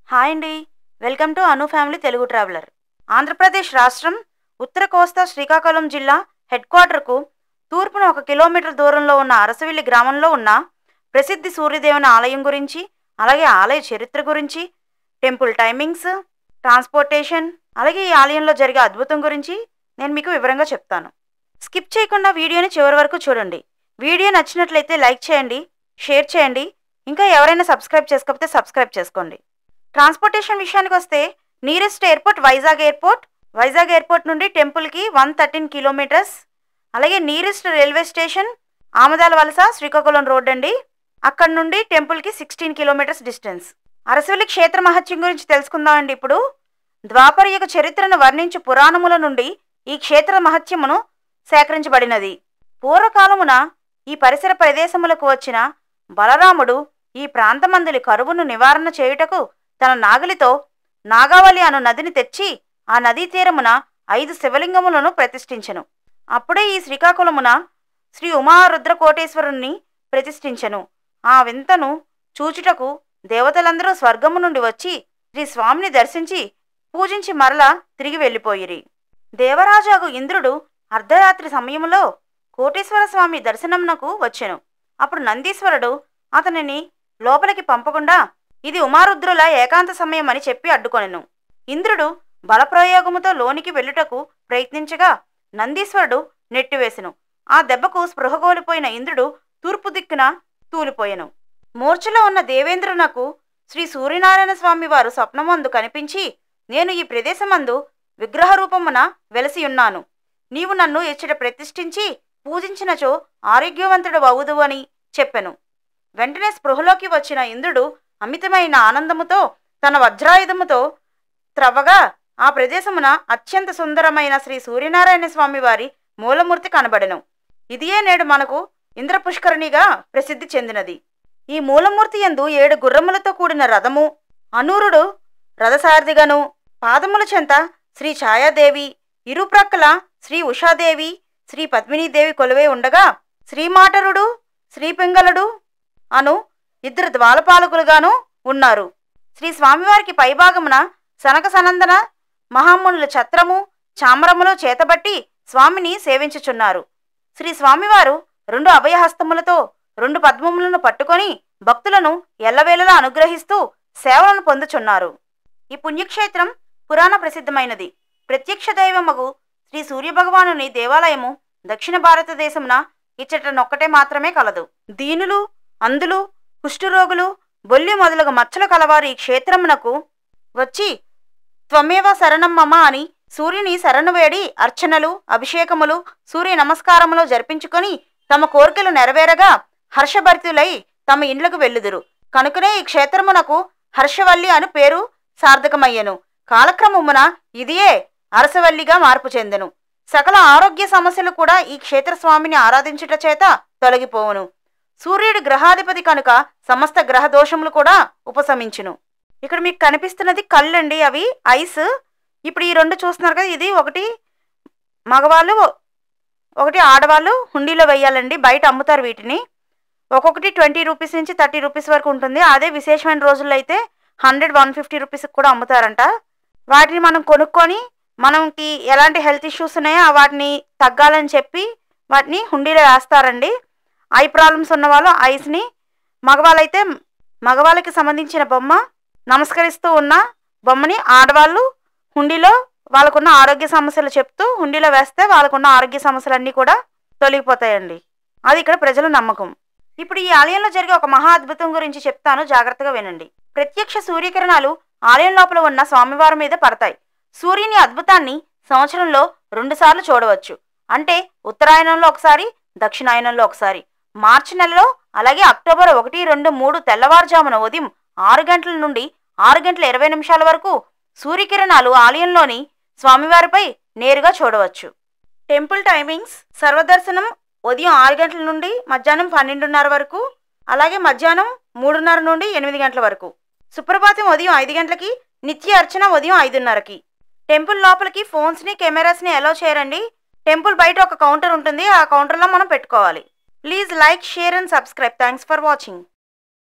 Hi అండి. Welcome to Anu family Telugu traveller. Andhra Pradesh రాష్ట్రం ఉత్తర కోస్తా శ్రీకాకుళం జిల్లా హెడ్ క్వార్టర్కు తూర్పున 1 కిలోమీటర్ దూరంలో ఉన్న అరసవిల్లి గ్రామంలో ఉన్న ప్రసిద్ధి సూర్యదేవుని ఆలయం గురించి, అలాగే ఆలయ చరిత్ర గురించి, టెంపుల్ టైమింగ్స్, ట్రాన్స్పోర్టేషన్, అలాగే ఈ ఆలయంలో జరిగే అద్భుతం గురించి నేను మీకు వివరంగా చెప్తాను. స్కిప్ చేయకుండా వీడియోని చివరి వరకు చూడండి. వీడియో నచ్చినట్లయితే లైక్ చేయండి, షేర్ చేయండి. ఇంకా ఎవరైనా సబ్స్క్రైబ్ చేసుకోకపోతే సబ్స్క్రైబ్ చేసుకోండి. ట్రాన్స్పోర్టేషన్ విషయానికి వస్తే నియరెస్ట్ ఎయిర్పోర్ట్ వైజాగ్ ఎయిర్పోర్ట్ నుండి టెంపుల్కి 113 కిలోమీటర్స్. అలాగే నియరెస్ట్ రైల్వే స్టేషన్ ఆమదాల వలస శ్రీకాకుళం రోడ్ అండి. అక్కడ నుండి టెంపుల్కి 16 కిలోమీటర్స్ డిస్టెన్స్. అరసవల్లి క్షేత్ర మహత్యం గురించి తెలుసుకుందామండి. ఇప్పుడు ద్వాపర యుగ చరిత్రను వర్ణించు పురాణముల నుండి ఈ క్షేత్ర మహత్యమును సేకరించబడినది. పూర్వకాలమున ఈ పరిసర ప్రదేశములకు వచ్చిన బలరాముడు ఈ ప్రాంతమందులి కరువును నివారణ చేయుటకు తన నాగలితో నాగావళి అను నదిని తెచ్చి ఆ నదీ తీరమున 5 శివలింగములను ప్రతిష్ఠించెను. అప్పుడే ఈ శ్రీకాకుళమున శ్రీ ఉమారుద్రకోటేశ్వరుణ్ణి ప్రతిష్ఠించెను. ఆ వింతను చూచుటకు దేవతలందరూ స్వర్గము నుండి వచ్చి శ్రీ స్వామిని దర్శించి పూజించి మరలా తిరిగి వెళ్ళిపోయిరి. దేవరాజాగు ఇంద్రుడు అర్ధరాత్రి సమయంలో కోటేశ్వర స్వామి దర్శనమునకు వచ్చెను. అప్పుడు నందీశ్వరుడు అతనిని లోపలికి పంపకుండా ఇది ఉమారుద్రుల ఏకాంత సమయం అని చెప్పి అడ్డుకొనెను. ఇంద్రుడు బలప్రయోగముతో లోనికి వెళ్ళుటకు ప్రయత్నించగా నందీశ్వరుడు నెట్టివేసెను. ఆ దెబ్బకు స్పృహ కోల్పోయిన ఇంద్రుడు తూర్పు దిక్కున తూలిపోయెను. మూర్ఛలో ఉన్న దేవేంద్రునకు శ్రీ సూర్యనారాయణ స్వామి వారు స్వప్నమందు కనిపించి, నేను ఈ ప్రదేశమందు విగ్రహ రూపమున వెలసియున్నాను. నీవు నన్ను ఇచ్చట ప్రతిష్ఠించి పూజించినచో ఆరోగ్యవంతుడు అవుదు అని చెప్పెను. వెంటనే స్పృహలోకి వచ్చిన ఇంద్రుడు అమితమైన ఆనందముతో తన వజ్రాయుధముతో త్రవ్వగా ఆ ప్రదేశమున అత్యంత సుందరమైన శ్రీ సూర్యనారాయణ స్వామి వారి మూలమూర్తి కనబడెను. ఇదియే నేడు మనకు ఇంద్రపుష్కరిణిగా ప్రసిద్ధి చెందినది. ఈ మూలమూర్తి యందు 7 గుర్రములతో కూడిన రథము, అనూరుడు రథసారథిగాను, పాదముల చెంత శ్రీ ఛాయాదేవి, ఇరుప్రక్కల శ్రీ ఉషాదేవి, శ్రీ పద్మినీదేవి కొలువై ఉండగా శ్రీమాటరుడు, శ్రీపింగళుడు అను 2 ద్వాలపాలకులుగాను ఉన్నారు. శ్రీ స్వామివారికి పైభాగమున సనక సనందన మహామునుల ఛత్రము, చామరములో చేతబట్టి స్వామిని సేవించుచున్నారు. శ్రీ స్వామివారు 2 అభయహస్తములతో 2 పద్మములను పట్టుకొని భక్తులను ఎల్లవేళలా అనుగ్రహిస్తూ సేవలను పొందుచున్నారు. ఈ పుణ్యక్షేత్రం పురాణ ప్రసిద్ధమైనది. ప్రత్యక్ష దైవమగు శ్రీ సూర్యభగవానుని దేవాలయము దక్షిణ భారతదేశమున ఇచ్చటనొక్కటే మాత్రమే కలదు. దీనులు, అందులు, కుష్ఠరోగులు, బొల్లి మొదలగు మచ్చలు కలవారు ఈ క్షేత్రమునకు వచ్చి త్వమేవ శరణం మమ అని సూర్యుని శరణు వేడి అర్చనలు, అభిషేకములు, సూర్య నమస్కారములు జరిపించుకొని తమ కోరికలు నెరవేరగా హర్షభరితులై తమ ఇండ్లకు వెళ్ళుదురు. కనుకనే ఈ క్షేత్రమునకు హర్షవల్లి అను పేరు సార్థకమయ్యను. కాలక్రమమున ఇదియే అరసవల్లిగా మార్పు చెందెను. సకల ఆరోగ్య సమస్యలు కూడా ఈ క్షేత్రస్వామిని ఆరాధించుట చేత తొలగిపోవును. సూర్యుడి గ్రహాధిపతి కనుక సమస్త గ్రహ దోషములు కూడా ఉపశమించును. ఇక్కడ మీకు కనిపిస్తున్నది కళ్ళండి, అవి ఐస్. ఇప్పుడు ఈ 2 చూస్తున్నారు కదా, ఇది ఒకటి మగవాళ్ళు, ఒకటి ఆడవాళ్ళు హుండీలో వేయాలండి. బయట అమ్ముతారు వీటిని. ఒక్కొక్కటి 20 రూపీస్ నుంచి 30 రూపీస్ వరకు ఉంటుంది. అదే విశేషమైన రోజుల్లో అయితే 100-150 రూపీస్కి కూడా అమ్ముతారంట. వాటిని మనం కొనుక్కొని మనకి ఎలాంటి హెల్త్ ఇష్యూస్ ఉన్నాయో వాటిని తగ్గాలని చెప్పి వాటిని హుండీలో వేస్తారండి. ఐ ప్రాబ్లమ్స్ ఉన్న వాళ్ళు ఐస్ని, మగవాళ్ళైతే మగవాళ్ళకి సంబంధించిన బొమ్మ, నమస్కరిస్తూ ఉన్న బొమ్మని ఆడవాళ్ళు హుండీలో వాళ్ళకున్న ఆరోగ్య సమస్యలు చెప్తూ హుండీలో వేస్తే వాళ్ళకున్న ఆరోగ్య సమస్యలన్నీ కూడా తొలగిపోతాయండి. అది ఇక్కడ ప్రజల నమ్మకం. ఇప్పుడు ఈ ఆలయంలో జరిగే ఒక మహా అద్భుతం గురించి చెప్తాను, జాగ్రత్తగా వినండి. ప్రత్యక్ష సూర్యకిరణాలు ఆలయం లోపల ఉన్న స్వామివారి మీద పడతాయి. సూర్యుని అద్భుతాన్ని సంవత్సరంలో 2 సార్లు చూడవచ్చు. అంటే ఉత్తరాయణంలో ఒకసారి, దక్షిణాయనంలో ఒకసారి. మార్చి నెలలో, అలాగే అక్టోబర్ 1, 2, 3 తెల్లవారుజామున ఉదయం 6 గంటల నుండి 6 గంటల 20 నిమిషాల వరకు సూర్యకిరణాలు ఆలయంలోని స్వామివారిపై నేరుగా చూడవచ్చు. టెంపుల్ టైమింగ్స్: సర్వదర్శనం ఉదయం 6 గంటల నుండి మధ్యాహ్నం 12:30 వరకు, అలాగే మధ్యాహ్నం 3:30 నుండి 8 గంటల వరకు. సుప్రభాతం ఉదయం 5 గంటలకి, నిత్య అర్చన ఉదయం 5:30కి. టెంపుల్ లోపలికి ఫోన్స్ని, కెమెరాస్ని అలౌ చేయరండి. టెంపుల్ బయట ఒక కౌంటర్ ఉంటుంది, ఆ కౌంటర్లో మనం పెట్టుకోవాలి. Please like, share and subscribe. Thanks for watching.